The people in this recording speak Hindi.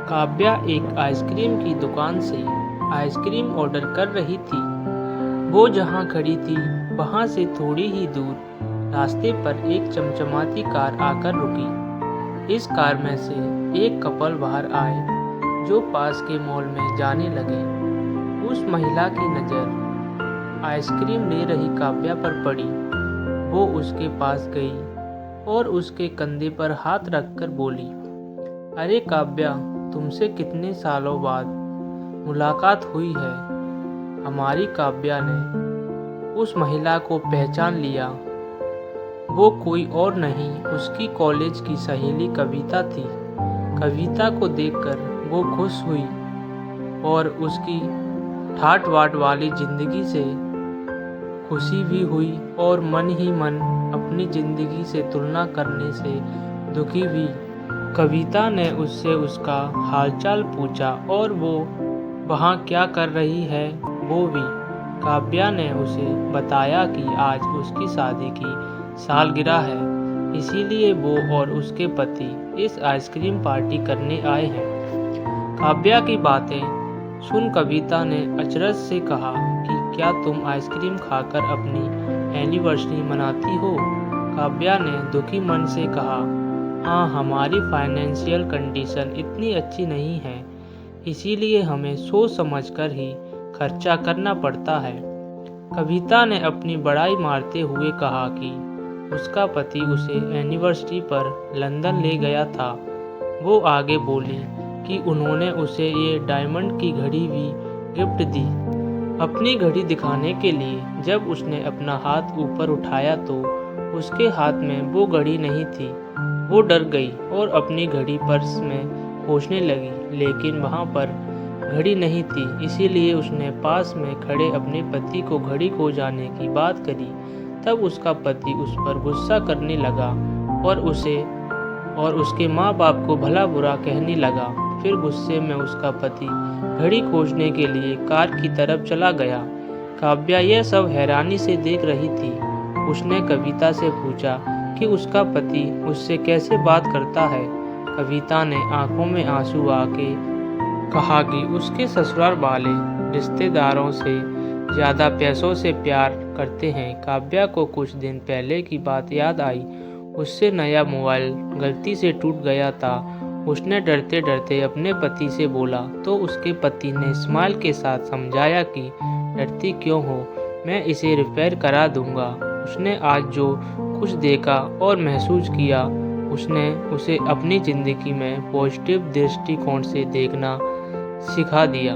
काव्या एक आइसक्रीम की दुकान से आइसक्रीम ऑर्डर कर रही थी। वो जहाँ खड़ी थी वहाँ से थोड़ी ही दूर रास्ते पर एक चमचमाती कार आकर रुकी। इस कार में से एक कपल बाहर आए जो पास के मॉल में जाने लगे। उस महिला की नज़र आइसक्रीम ले रही काव्या पर पड़ी। वो उसके पास गई और उसके कंधे पर हाथ रखकर बोली, अरे काव्या, तुमसे कितने सालों बाद मुलाकात हुई है। हमारी काव्या ने उस महिला को पहचान लिया। वो कोई और नहीं, उसकी कॉलेज की सहेली कविता थी। कविता को देखकर वो खुश हुई और उसकी ठाट बाट वाली जिंदगी से खुशी भी हुई और मन ही मन अपनी जिंदगी से तुलना करने से दुखी हुई। कविता ने उससे उसका हालचाल पूछा और वो वहाँ क्या कर रही है वो भी। काव्या ने उसे बताया कि आज उसकी शादी की सालगिरह है, इसीलिए वो और उसके पति इस आइसक्रीम पार्टी करने आए हैं। काव्या की बातें सुन कविता ने अचरज से कहा कि क्या तुम आइसक्रीम खाकर अपनी एनिवर्सरी मनाती हो? काव्या ने दुखी मन से कहा, हाँ, हमारी फाइनेंशियल कंडीशन इतनी अच्छी नहीं है, इसीलिए हमें सोच समझकर ही खर्चा करना पड़ता है। कविता ने अपनी बड़ाई मारते हुए कहा कि उसका पति उसे एनिवर्सरी पर लंदन ले गया था। वो आगे बोली कि उन्होंने उसे ये डायमंड की घड़ी भी गिफ्ट दी। अपनी घड़ी दिखाने के लिए जब उसने अपना हाथ ऊपर उठाया तो उसके हाथ में वो घड़ी नहीं थी। वो डर गई और अपनी घड़ी पर्स में खोजने लगी, लेकिन वहाँ पर घड़ी नहीं थी। इसीलिए उसने पास में खड़े अपने पति को घड़ी खो जाने की बात करी। तब उसका पति उस पर गुस्सा करने लगा और उसे और उसके माँ बाप को भला बुरा कहने लगा। फिर गुस्से में उसका पति घड़ी खोजने के लिए कार की तरफ चला गया। काव्या यह सब हैरानी से देख रही थी। उसने कविता से पूछा कि उसका पति उससे कैसे बात करता है। कविता ने आंखों में आंसू आके कहा कि उसके ससुराल वाले रिश्तेदारों से ज़्यादा पैसों से प्यार करते हैं। काव्या को कुछ दिन पहले की बात याद आई। उससे नया मोबाइल गलती से टूट गया था। उसने डरते डरते अपने पति से बोला तो उसके पति ने स्माइल के साथ समझाया कि डरती क्यों हो, मैं इसे रिपेयर करा दूंगा। उसने आज जो कुछ देखा और महसूस किया, उसने उसे अपनी ज़िंदगी में पॉजिटिव दृष्टिकोण से देखना सिखा दिया।